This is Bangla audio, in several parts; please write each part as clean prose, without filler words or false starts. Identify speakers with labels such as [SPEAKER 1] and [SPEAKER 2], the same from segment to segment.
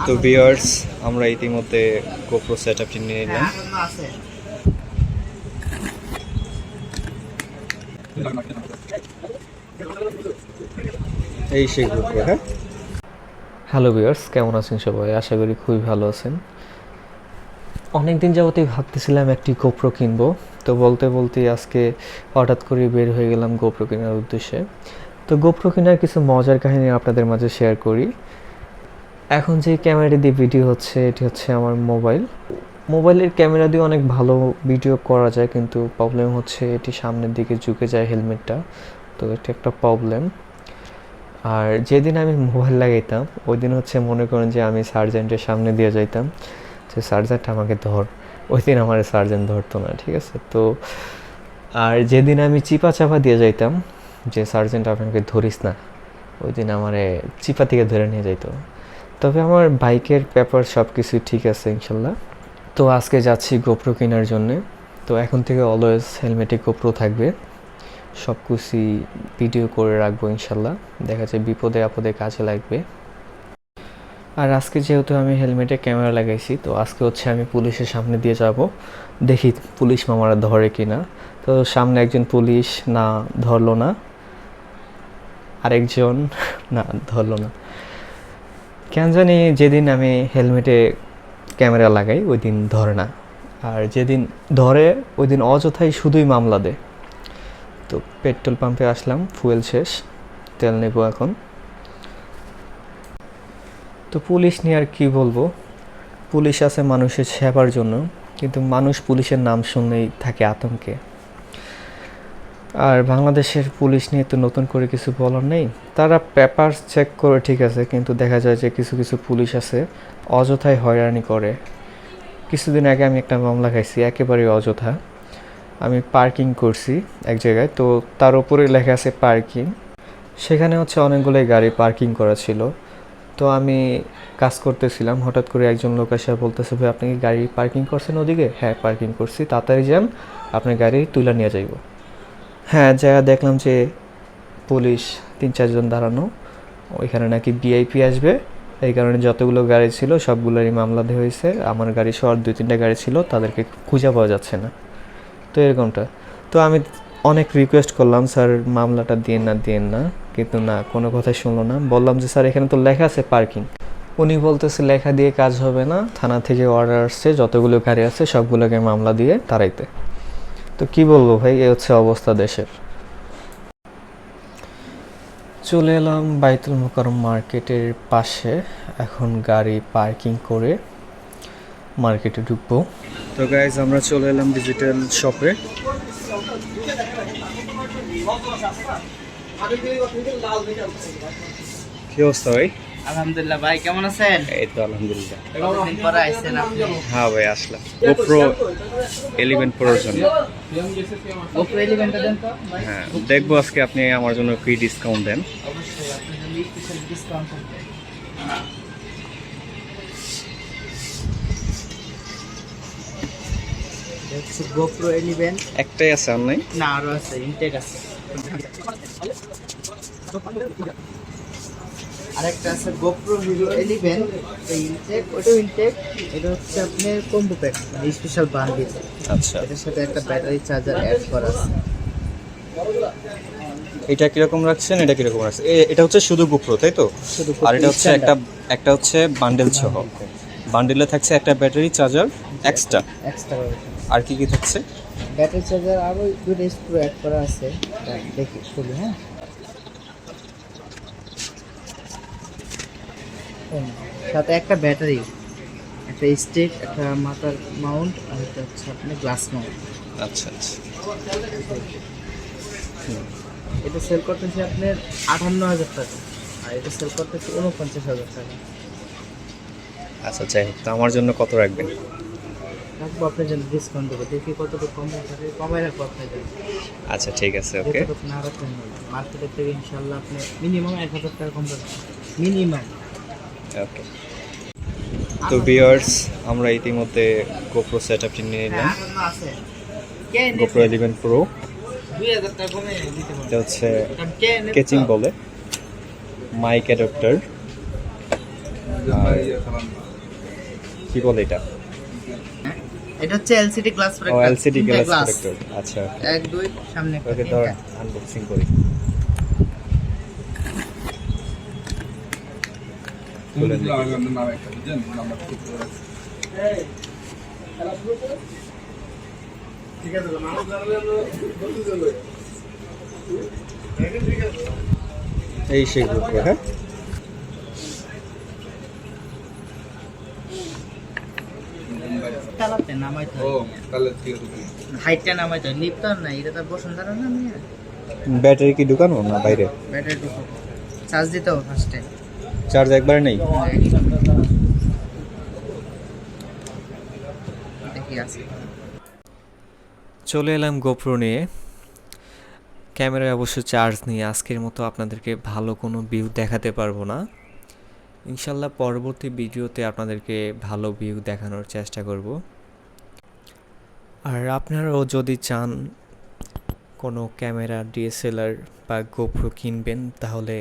[SPEAKER 1] তো ভিউয়ার্স, আমরা ইতিমধ্যে গোপ্রো সেটআপটি নিয়ে নিলাম। এই সেই গোপ্রো। হ্যাঁ, হ্যালো ভিউয়ার্স, কেমন আছেন সবাই? আশা করি খুবই ভালো আছেন। অনেক দিন যাবতই ভাবতেছিলাম একটি গোপ্রো কিনবো, তো বলতে বলতে আজকে হঠাৎ করে বের হয়ে গেলাম গোপ্রো কেনার উদ্দেশ্যে। তো গোপ্রো কেনার কিছু মজার কাহিনী আপনাদের মাঝে শেয়ার করি। এখন যে ক্যামেরাটি দিয়ে ভিডিও হচ্ছে, এটি হচ্ছে আমার মোবাইলের ক্যামেরা দিয়ে অনেক ভালো ভিডিও করা যায়, কিন্তু প্রবলেম হচ্ছে এটি সামনের দিকে ঝুঁকে যায় হেলমেটটা, তো এটা একটা প্রবলেম। আর যেদিন আমি মোবাইল লাগাইতাম ওই দিন হচ্ছে মনে করেন যে আমি সার্জেন্টের সামনে দিয়ে যাইতাম যে সার্জেন্ট আমাকে ধর, ওই দিন আমার সার্জেন্ট ধরতো না, ঠিক আছে? তো আর যেদিন আমি চিপা চাপা দিয়ে যাইতাম যে সার্জেন্ট আপনাকে ধরিস না, ওই দিন আমারে চিপা থেকে ধরে নিয়ে যাইতো। তবে আমার বাইকের পেপার সব কিছুই ঠিক আছে ইনশাল্লাহ। তো আজকে যাচ্ছি গোপ্রো কেনার জন্যে। তো এখন থেকে অলওয়েজ হেলমেটে গোপ্রো থাকবে, সব কিছুই ভিডিও করে রাখবো ইনশাল্লাহ, দেখা যায় বিপদে আপদে কাজে লাগবে। আর আজকে যেহেতু আমি হেলমেটে ক্যামেরা লাগাইছি, তো আজকে হচ্ছে আমি পুলিশের সামনে দিয়ে যাব, দেখি পুলিশ মামারা ধরে কিনা। তো সামনে একজন পুলিশ না ধরলো না, আরেকজন না ধরলো না, কেন জানি যেদিন আমি হেলমেটে ক্যামেরা লাগাই ওই দিন ধরে না, আর যেদিন ধরে ওই দিন অযথাই শুধুই মামলা দেয়। তো পেট্রোল পাম্পে আসলাম, ফুয়েল শেষ, তেল নেব এখন। তো পুলিশ নিয়ে আর কি বলবো, পুলিশ আছে মানুষের সেবার জন্য, কিন্তু মানুষ পুলিশের নাম শুনলেই থাকে আতঙ্কে। আর বাংলাদেশের পুলিশ নিয়ে তো নতুন করে কিছু বলার নেই, তারা পেপার চেক করে ঠিক আছে, কিন্তু দেখা যায় যে কিছু কিছু পুলিশ আছে অযথাই হয়রানি করে। কিছুদিন আগে আমি একটা মামলা খাইছি একেবারেই অযথা। আমি পার্কিং করছি এক জায়গায়, তো তার উপরে লেখা আছে পার্কিং, সেখানে হচ্ছে অনেকগুলোই গাড়ি পার্কিং করা ছিল। তো আমি কাজ করতেছিলাম, হঠাৎ করে একজন লোক এসে বলতেছে, ভাই আপনি কি গাড়ি পার্কিং করছেন ওদিকে? হ্যাঁ পার্কিং করছি, তাড়াতাড়ি যান, আপনার গাড়ি তুলে নিয়ে যাইব। হ্যাঁ, জায়গা দেখলাম যে পুলিশ 3-4 জন দাঁড়ানো, ওইখানে নাকি ভিআইপি আসবে, এই কারণে যতগুলো গাড়ি ছিল সবগুলোরই মামলা দেওয়া হয়েছে। আমার গাড়ি সহ 2-3টা গাড়ি ছিল, তাদেরকে খুঁজে পাওয়া যাচ্ছে না। তো এরকমটা, তো আমি অনেক রিকোয়েস্ট করলাম, স্যার মামলাটা দিয়েন না, কিন্তু না, কোনো কথাই শুনলো না। বললাম যে স্যার এখানে তো লেখা আছে পার্কিং, উনি বলতেছে লেখা দিয়ে কাজ হবে না, থানা থেকে অর্ডার আসছে যতগুলো গাড়ি আছে সবগুলোকে মামলা দিয়ে তাড়াইতে। তো কি বলবো ভাই, এ হচ্ছে অবস্থা দেশের। চলে এলাম বাইতুল মোকাররম মার্কেটের পাশে, এখন গাড়ি পার্কিং করে মার্কেটে ঢুকবো। তো গাইজ, আমরা চলে এলাম ডিজিটাল শপে। কি অবস্থা ভাই?
[SPEAKER 2] আলহামদুলিল্লাহ ভাই, কেমন আছেন?
[SPEAKER 1] এই তো আলহামদুলিল্লাহ।
[SPEAKER 2] কতদিন পরে আইছেন আপনি?
[SPEAKER 1] হ্যাঁ ভাই, আসলাম গোপ্রো 11 প্রোর জন্য।
[SPEAKER 2] গোপ্রো 11টা দেন তো ভাই।
[SPEAKER 1] হ্যাঁ, দেখবো আজকে আপনি আমার জন্য কি ডিসকাউন্ট দেন।
[SPEAKER 2] অবশ্যই আপনার জন্য স্পেশাল ডিসকাউন্ট থাকবে। দেখছি গোপ্রো 11
[SPEAKER 1] একটাই আছে, আর নাই?
[SPEAKER 2] না, আরো আছে, ইনটেক আছে। আরেকটা আছে গোপ্রো হিরো 11, এই ইনটেক, ওটাও ইনটেক। এটা হচ্ছে আপনার কম্বো প্যাক, মানে স্পেশাল বান্ডিল।
[SPEAKER 1] আচ্ছা,
[SPEAKER 2] এটার সাথে একটা ব্যাটারি চার্জার অ্যাড করা আছে।
[SPEAKER 1] এটা কিরকম রাখছেন, এটা কিরকম রাখছেন? এটা হচ্ছে শুধু গোপ্রো, তাই তো?
[SPEAKER 2] শুধু
[SPEAKER 1] আর এটা হচ্ছে একটা হচ্ছে বান্ডেল সহ, বান্ডেলে থাকছে একটা ব্যাটারি চার্জার এক্সট্রা।
[SPEAKER 2] এক্সট্রা
[SPEAKER 1] আর কি কি থাকছে?
[SPEAKER 2] ব্যাটারি চার্জার আরও 2টা স্ক্রু অ্যাড করা আছে, দেখি খুলি। হ্যাঁ, সাথে একটা ব্যাটারি, একটা স্টিক, একটা মাথার মাউন্ট, আর একটা হচ্ছে আপনার গ্লাস মাউন্ট।
[SPEAKER 1] আচ্ছা আচ্ছা।
[SPEAKER 2] এটা সেল করতেছে আপনার 58,000 টাকা, আর এটা সেল করতেছে 49,000 টাকা।
[SPEAKER 1] আচ্ছা, যাই হোক, তো আমার জন্য কত রাখবেন?
[SPEAKER 2] রাখবো আপনার জন্য, ডিসকাউন্ট দেবো, দেখি কতটুকু কমাই রাখবো আপনার জন্য।
[SPEAKER 1] আচ্ছা ঠিক আছে, ওকে।
[SPEAKER 2] যতটুকু না রাখবেন মার্কেটের থেকে ইনশাল্লাহ আপনি মিনিমাম 1,000 টাকা কম রাখবেন, মিনিমাম।
[SPEAKER 1] ওকে। তো ভিউয়ার্স, আমরা ইতিমধ্যে গোপ্রো সেটআপটি নিয়ে নিলাম, গোপ্রো 11 প্রো।
[SPEAKER 2] 2,000 টাকা কমে দিতে পারবো।
[SPEAKER 1] এটা হচ্ছে কেচিং বলে, মাইক অ্যাডাপ্টার, কি বলে এটা?
[SPEAKER 2] এটা হচ্ছে এলসিডি গ্লাস
[SPEAKER 1] ও
[SPEAKER 2] প্রোটেক্টর।
[SPEAKER 1] LCD glass protector. আচ্ছা,
[SPEAKER 2] এক দুই সামনে একটা,
[SPEAKER 1] ওকে
[SPEAKER 2] তিনটা।
[SPEAKER 1] ধর আনবক্সিং করি। খুলে দেখি। এই সেই GoPro, হ্যাঁ
[SPEAKER 2] চালাতে নামাইতে হয়। হাইটটা নামাইতে হয়, লিফট তো আর নাই, এটা তো বসুন্ধরা না মিয়া।
[SPEAKER 1] ব্যাটারি কি ঢুকানো না বাইরে?
[SPEAKER 2] ব্যাটারি ঢুকো, চার্জ দিতে হবে ফার্স্টে।
[SPEAKER 1] চার্জ একবারে নেই?
[SPEAKER 2] দেখি আছে।
[SPEAKER 1] চলে এলাম GoPro নিয়ে। ক্যামেরায় অবশ্য চার্জ নিয়ে আজকের মতো আপনাদেরকে ভালো কোনো ভিউ দেখাতে পারবো না। ইনশাল্লাহ পরবর্তী ভিডিওতে আপনাদেরকে ভালো ভিউ দেখানোর চেষ্টা করব। আর আপনারাও যদি চান কোনো ক্যামেরা DSLR বা GoPro কিনবেন, তাহলে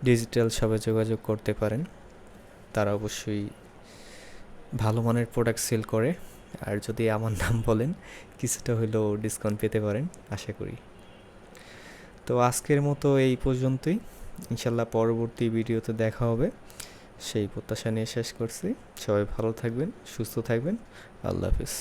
[SPEAKER 1] ডিজিটাল শপে যোগাযোগ করতে পারেন। তারা অবশ্যই ভালো মানের প্রোডাক্ট সেল করে। আর যদি আমার নাম বলেন, কিছুটা হলেও ডিসকাউন্ট পেতে পারেন আশা করি। তো আজকের মতো এই পর্যন্তই। ইনশাল্লাহ পরবর্তী ভিডিওতে দেখা হবে, সেই প্রত্যাশা নিয়ে শেষ করছি। সবাই ভালো থাকবেন, সুস্থ থাকবেন। আল্লাহ হাফিজ।